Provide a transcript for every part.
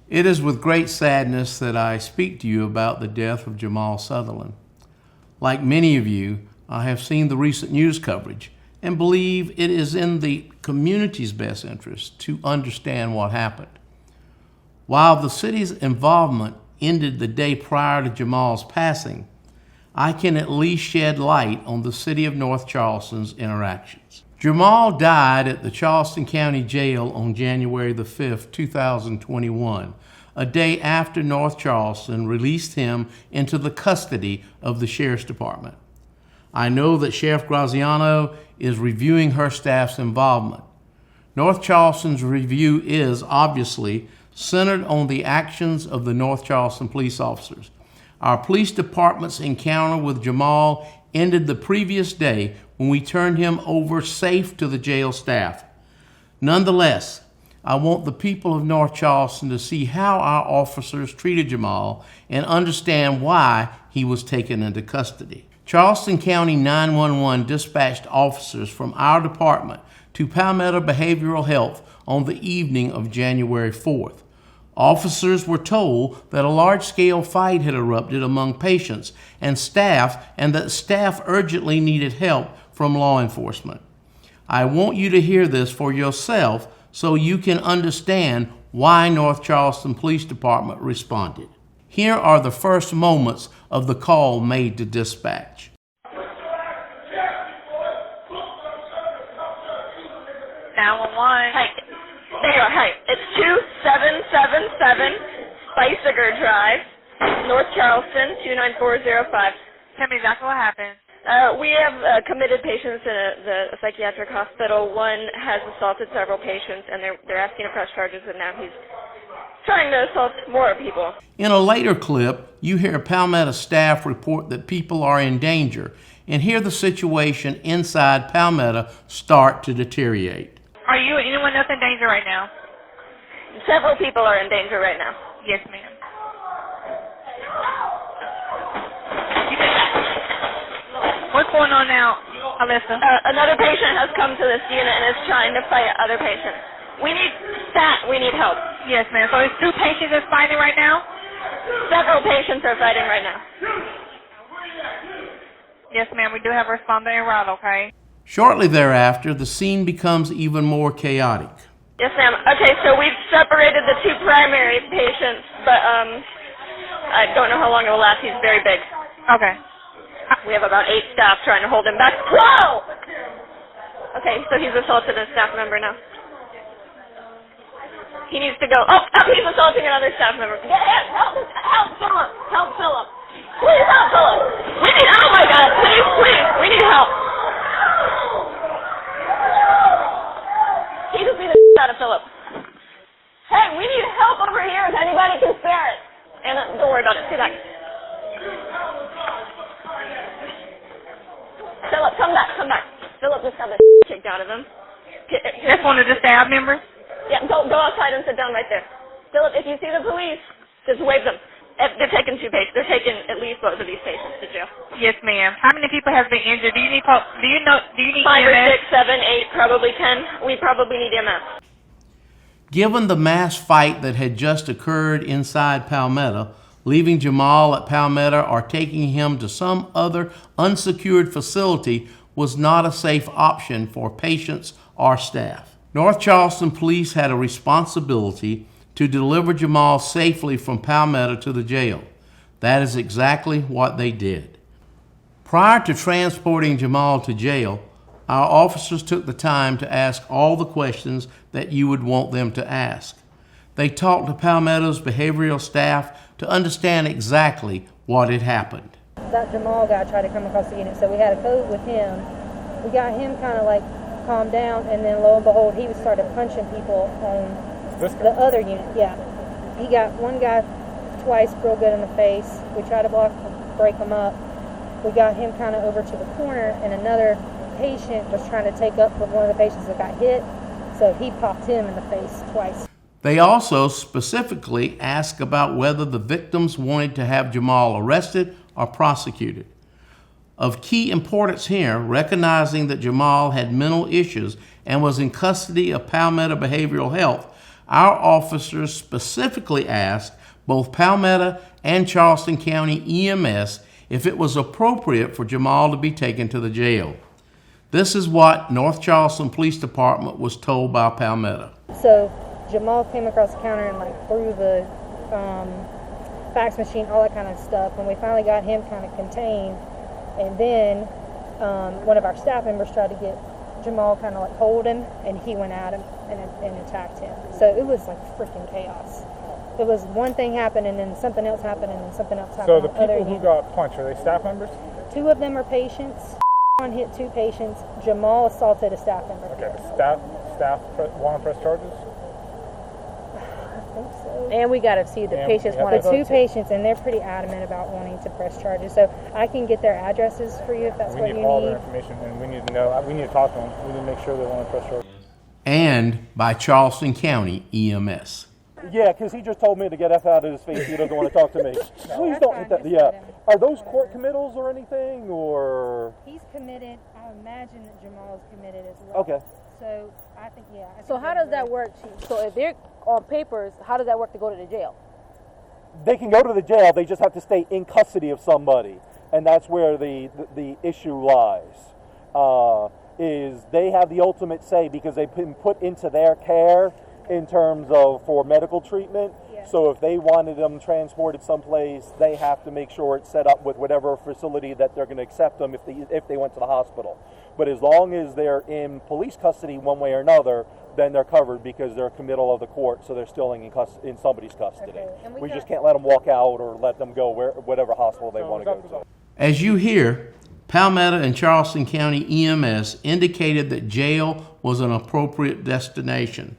It is with great sadness that I speak to you about the death of Jamal Sutherland. Like many of you, I have seen the recent news coverage and believe it is in the community's best interest to understand what happened. While the city's involvement ended the day prior to Jamal's passing, I can at least shed light on the city of North Charleston's interactions. Jamal died at the Charleston County Jail on January the 5th, 2021, a day after North Charleston released him into the custody of the Sheriff's Department. I know that Sheriff Graziano is reviewing her staff's involvement. North Charleston's review is obviously centered on the actions of the North Charleston police officers. Our police department's encounter with Jamal ended the previous day when we turned him over safe to the jail staff. Nonetheless, I want the people of North Charleston to see how our officers treated Jamal and understand why he was taken into custody. Charleston County 911 dispatched officers from our department to Palmetto Behavioral Health on the evening of January 4th. Officers were told that a large-scale fight had erupted among patients and that staff urgently needed help from law enforcement. I want you to hear this for yourself so you can understand why North Charleston Police Department responded. Here are the first moments of the call made to dispatch. 911. Hi. There you are. Hi. It's 2777 Bicyger Drive, North Charleston, 29405. Tell me exactly what happened. We have committed patients in the psychiatric hospital. One has assaulted several patients, and they're asking to press charges, and now he's trying to assault more people. In a later clip, you hear Palmetto staff report that people are in danger and hear the situation inside Palmetto start to deteriorate. Are you or anyone else in danger right now? Several people are in danger right now. Yes, ma'am. What's going on now, Alyssa? Another patient has come to this unit and is trying to fight other patients. We need stat. We need help. Yes, ma'am. So it's two patients that's fighting right now? Several patients are fighting right now. Yes, ma'am. We do have a responder en route, okay? Shortly thereafter, the scene becomes even more chaotic. Yes, ma'am. Okay, so we've separated the two primary patients, but I don't know how long it will last. He's very big. Okay. We have about 8 staff trying to hold him back. Whoa! Okay, so he's assaulted a staff member now. He needs to go. Oh, he's assaulting another staff member. Get in! Help Philip! Help Philip! Please help Philip! We need, oh my God, please, we need help. He just beat the out of Philip. Hey, we need help over here if anybody can spare it. And don't worry about it. Stay back. Philip, come back. Philip just got the kicked out of him. That's one of the staff members? Yeah, go outside and sit down right there. Philip, if you see the police, just wave them. They're taking 2 patients. They're taking at least both of these patients to jail. Yes, ma'am. How many people have been injured? Do you need 5 or 6, 7, 8, probably 10. We probably need EMS. Given the mass fight that had just occurred inside Palmetto, leaving Jamal at Palmetto or taking him to some other unsecured facility was not a safe option for patients or staff. North Charleston Police had a responsibility to deliver Jamal safely from Palmetto to the jail. That is exactly what they did. Prior to transporting Jamal to jail, our officers took the time to ask all the questions that you would want them to ask. They talked to Palmetto's behavioral staff to understand exactly what had happened. That Jamal guy tried to come across the unit, so we had a code with him. We got him kind of like calmed down, and then lo and behold, he started punching people on the other unit. Yeah, he got one guy twice real good in the face. We tried to break him up. We got him kind of over to the corner, and another patient was trying to take up for one of the patients that got hit, so he popped him in the face twice. They also specifically asked about whether the victims wanted to have Jamal arrested or prosecuted. Of key importance here, recognizing that Jamal had mental issues and was in custody of Palmetto Behavioral Health, our officers specifically asked both Palmetto and Charleston County EMS if it was appropriate for Jamal to be taken to the jail. This is what North Charleston Police Department was told by Palmetto. So Jamal came across the counter and threw the fax machine, all that kind of stuff. When we finally got him kind of contained, and then one of our staff members tried to get Jamal kind of hold him, and he went at him and attacked him. So it was freaking chaos. It was one thing happened, and then something else happened, and then something else happened. So the people who got punched, are they staff members? 2 of them are patients. One hit 2 patients. Jamal assaulted a staff member. Okay, staff want to press charges? I think so. And we got to see the patients want The to 2 patients, and they're pretty adamant about wanting to press charges. So I can get their addresses for you if that's what you We need all need. their information, and we need to know. We need to talk to them. We need to make sure they want to press charges. And by Charleston County EMS. Yeah, because he just told me to get F out of his face. He doesn't want to talk to me. Please don't hit that. Yeah. Are those court committals or anything, or? He's committed. I imagine that Jamal is committed as well. Okay. So I think, yeah. I So think how they're does that great. work, Chief? So if they're on papers, how does that work to go to the jail? They can go to the jail. They just have to stay in custody of somebody, and that's where the issue lies. Is they have the ultimate say because they've been put into their care in terms of for medical treatment. Yeah. So if they wanted them transported someplace, they have to make sure it's set up with whatever facility that they're going to accept them if they went to the hospital. But as long as they're in police custody one way or another, then they're covered because they're a committal of the court, so they're still in somebody's custody. Okay. And We just can't let them walk out or let them go whatever hospital they want to go to. As you hear, Palmetto and Charleston County EMS indicated that jail was an appropriate destination.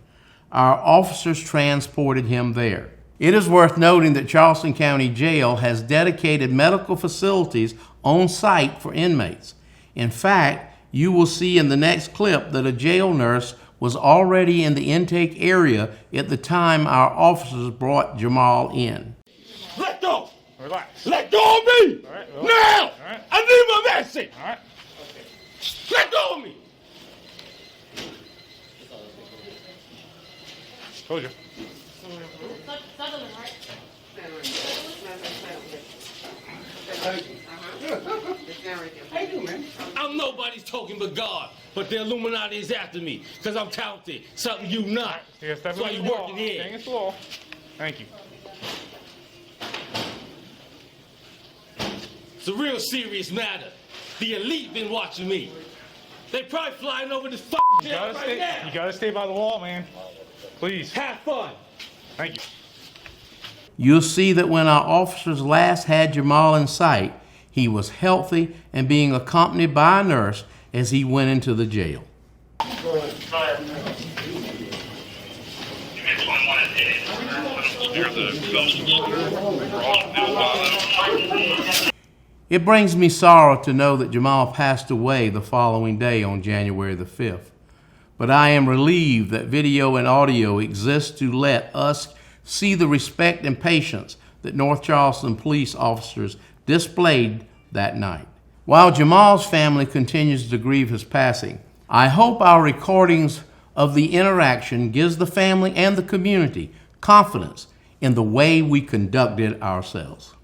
Our officers transported him there. It is worth noting that Charleston County Jail has dedicated medical facilities on site for inmates. In fact, you will see in the next clip that a jail nurse was already in the intake area at the time our officers brought Jamal in. Let go! Relax. Let go of me! All right, Now! all right. I need my medicine! All right. Let go of me! Told you. I'm nobody's token but God, but the Illuminati is after me, because I'm talented, something you not. Yes, That's why you working here. Staying slow. Thank you. It's a real serious matter. The elite been watching me. They probably flying over this fucking You jail gotta right now. You gotta stay by the wall, man. Please. Have fun. Thank you. You'll see that when our officers last had Jamal in sight, he was healthy and being accompanied by a nurse as he went into the jail. It brings me sorrow to know that Jamal passed away the following day on January the 5th. But I am relieved that video and audio exist to let us see the respect and patience that North Charleston police officers displayed that night. While Jamal's family continues to grieve his passing, I hope our recordings of the interaction gives the family and the community confidence in the way we conducted ourselves.